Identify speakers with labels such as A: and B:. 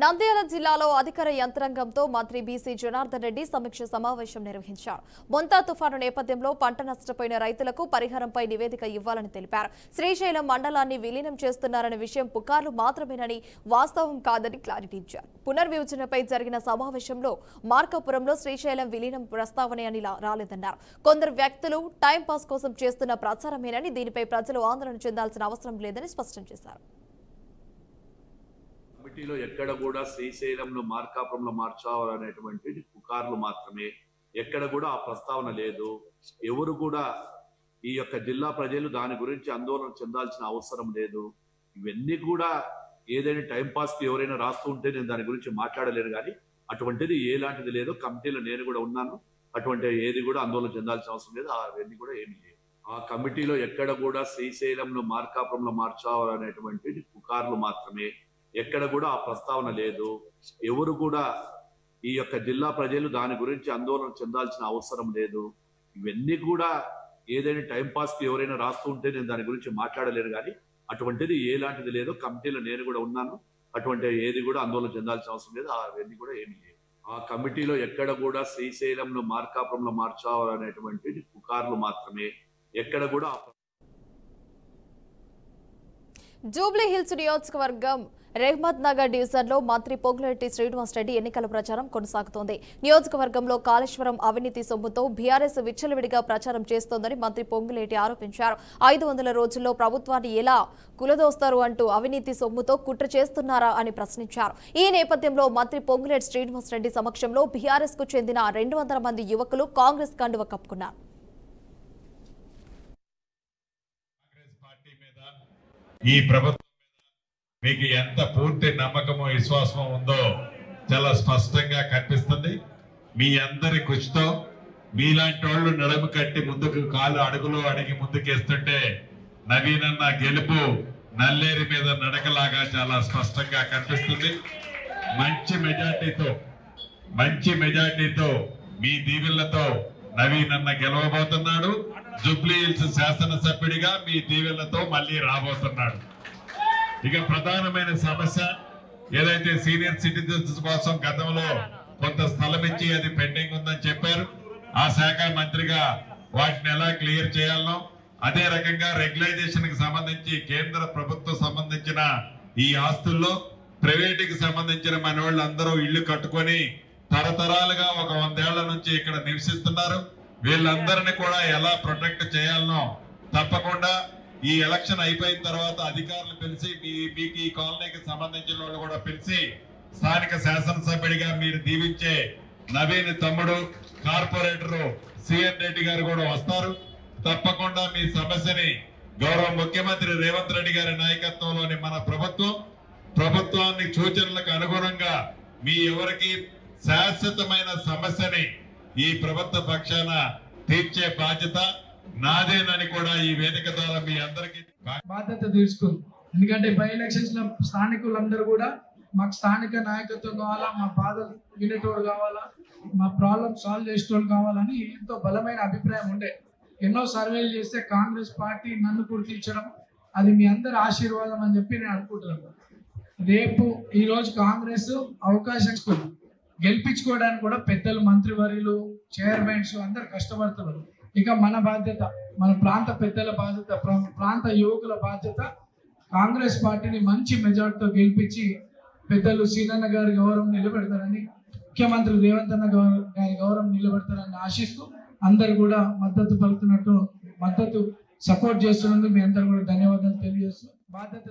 A: నంద్యాల జిల్లాలో అధికార యంత్రాంగంతో మంత్రి బీసీ జనార్దన్ రెడ్డి సమీక్ష సమావేశం నిర్వహించారు. బొంతా తుఫాను నేపథ్యంలో పంట నష్టపోయిన రైతులకు పరిహారంపై నివేదిక ఇవ్వాలని తెలిపారు. శ్రీశైలం మండలాన్ని విలీనం చేస్తున్నారనే విషయం పుకార్లు మాత్రమేనని, వాస్తవం కాదని క్లారిటీ ఇచ్చారు. పునర్విభజనపై జరిగిన సమావేశంలో మార్కాపురంలో శ్రీశైలం విలీనం ప్రస్తావన అని రాలేదన్నారు. కొందరు వ్యక్తులు టైంపాస్ కోసం చేస్తున్న ప్రచారమేనని, దీనిపై ప్రజలు ఆందోళన చెందాల్సిన అవసరం లేదని స్పష్టం చేశారు.
B: కమిటీలో ఎక్కడ కూడా శ్రీశైలంను మార్కాపురంలో మార్చాలనేటువంటి పుకార్లు మాత్రమే. ఎక్కడ కూడా ఆ ప్రస్తావన లేదు. ఎవరు కూడా ఈ యొక్క జిల్లా ప్రజలు దాని గురించి ఆందోళన చెందాల్సిన అవసరం లేదు. ఇవన్నీ కూడా ఏదైనా టైంపాస్ కి ఎవరైనా రాస్తూ ఉంటే నేను దాని గురించి మాట్లాడలేను, కానీ అటువంటిది ఎలాంటిది లేదు. కమిటీలో నేను కూడా ఉన్నాను. అటువంటి ఏది కూడా ఆందోళన చెందాల్సిన అవసరం లేదు. అవన్నీ కూడా ఏమీ లేదు. ఆ కమిటీలో ఎక్కడ కూడా శ్రీశైలంను మార్కాపురంలో మార్చాలనేటువంటి పుకార్లు మాత్రమే. ఎక్కడ కూడా ఆ ప్రస్తావన లేదు. ఎవరు కూడా ఈ యొక్క జిల్లా ప్రజలు దాని గురించి ఆందోళన చెందాల్సిన అవసరం లేదు. ఇవన్నీ కూడా ఏదైనా టైంపాస్ కి ఎవరైనా రాస్తూ ఉంటే నేను దాని గురించి మాట్లాడలేను, కానీ అటువంటిది ఎలాంటిది లేదు. కమిటీలో నేను కూడా ఉన్నాను. అటువంటి ఏది కూడా ఆందోళన చెందాల్సిన అవసరం లేదు. అవన్నీ కూడా ఏమీ లేదు. ఆ కమిటీలో ఎక్కడ కూడా శ్రీశైలంను మార్కాపురంలో మార్చాలనేటువంటి పుకార్లు మాత్రమే. ఎక్కడ కూడా
A: జూబ్లీ హిల్స్ నియోజకవర్గం రెహ్మద్ నగర్ డివిజన్ లో మంత్రి పొంగులేటి శ్రీనివాస్ రెడ్డి ఎన్నికల ప్రచారం కొనసాగుతోంది. నియోజకవర్గంలో కాళేశ్వరం అవినీతి సొమ్ముతో బీఆర్ఎస్ విచ్చలవిడిగా ప్రచారం చేస్తోందని మంత్రి పొంగులేటి ఆరోపించారు. 500 రోజుల్లో ప్రభుత్వాన్ని ఎలా కులదోస్తారు అంటూ అవినీతి సొమ్ముతో కుట్ర చేస్తున్నారా అని ప్రశ్నించారు. ఈ నేపథ్యంలో మంత్రి పొంగులేటి శ్రీనివాస్ రెడ్డి సమక్షంలో బీఆర్ఎస్ కు చెందిన 200 మంది యువకులు కాంగ్రెస్ కండువ కప్పుకున్నారు.
C: ఈ ప్రభుత్వం మీకు ఎంత పూర్తి నమ్మకము విశ్వాసము ఉందో చాలా స్పష్టంగా కనిపిస్తుంది. మీ అందరి కృషితో మీలాంటి వాళ్ళు నడుము కట్టి ముందుకు అడుగులు అడిగి ముందుకేస్తుంటే నవీనన్న గెలుపు నల్లేరి మీద నడకలాగా చాలా స్పష్టంగా కనిపిస్తుంది. మంచి మెజార్టీతో మీ దీవెళ్లతో నవీనన్న గెలవబోతున్నాడు. జూబ్లీ హిల్స్ శాసనసభ్యుడిగా మీ దీవెళ్లతో మళ్ళీ రాబోతున్నాడు. ఇక ప్రధానమైన సమస్య ఏదైతే సీనియర్ సిటిజన్స్ కోసం గతంలో కొంత స్థలం ఇచ్చి అది పెండింగ్ ఉందని చెప్పారు. ఆ శాఖ మంత్రిగా వాటిని ఎలా క్లియర్ చేయాలనో, అదే రకంగా రెగ్యులైజేషన్ కి సంబంధించి కేంద్ర ప్రభుత్వం సంబంధించిన ఈ ఆస్తుల్లో ప్రైవేట్ కి సంబంధించిన మన వాళ్ళు అందరూ ఇళ్లు కట్టుకొని తరతరాలుగా ఒక 100 ఏళ్ల నుంచి ఇక్కడ నివసిస్తున్నారు. వీళ్ళందరినీ కూడా ఎలా ప్రొటెక్ట్ చేయాలనో తప్పకుండా ఈ ఎలక్షన్ అయిపోయిన తర్వాత అధికారులు పిలిచి మీకు ఈ కాలనీకి సంబంధించిన వాళ్ళు కూడా పిలిచి స్థానిక శాసనసభ్యుడిగా మీరు దీవించే నవీన్ తమ్ముడు కార్పొరేటర్ సిఎన్ రెడ్డి గారు కూడా వస్తారు. తప్పకుండా మీ సమస్యని గౌరవ ముఖ్యమంత్రి రేవంత్ రెడ్డి గారి నాయకత్వంలోని మన ప్రభుత్వాన్ని సూచనలకు అనుగుణంగా మీ ఎవరికి శాశ్వతమైన సమస్యని ఈ ప్రభుత్వ పక్షాన తీర్చే బాధ్యత నాదేనని కూడా ఈ వేదిక ద్వారా మీ అందరికీ
D: బాధ్యత తీసుకుంది. ఎందుకంటే బై ఎలక్షన్స్ లో స్థానికులందరూ కూడా మాకు స్థానిక నాయకత్వం కావాలా, మా బాధలు వినేటోడు కావాలా, మా ప్రాబ్లమ్ సాల్వ్ చేసేటోళ్ళు కావాలని ఎంతో బలమైన అభిప్రాయం ఉండే. ఎన్నో సర్వేలు చేస్తే కాంగ్రెస్ పార్టీ నన్ను గుర్తించడం అది మీ అందరి ఆశీర్వాదం అని చెప్పి నేను అనుకుంటున్నాను. రేపు ఈ రోజు కాంగ్రెస్ అవకాశం గెలిపించుకోవడానికి కూడా పెద్దలు, మంత్రివర్యులు, చైర్మన్స్ అందరు కష్టపడుతున్నారు. ఇక మన బాధ్యత, మన ప్రాంత పెద్దల బాధ్యత, ప్రాంత యువకుల బాధ్యత కాంగ్రెస్ పార్టీని మంచి మెజార్టీతో గెలిపించి పెద్దలు సీనన్న గారి గౌరవం నిలబెడతారని, ముఖ్యమంత్రి రేవంత్ అన్న గారి గౌరవం నిలబెడతారని ఆశిస్తూ అందరు కూడా మద్దతు సపోర్ట్ చేస్తున్నందుకు మీ అందరు కూడా ధన్యవాదాలు తెలియజేస్తూ బాధ్యత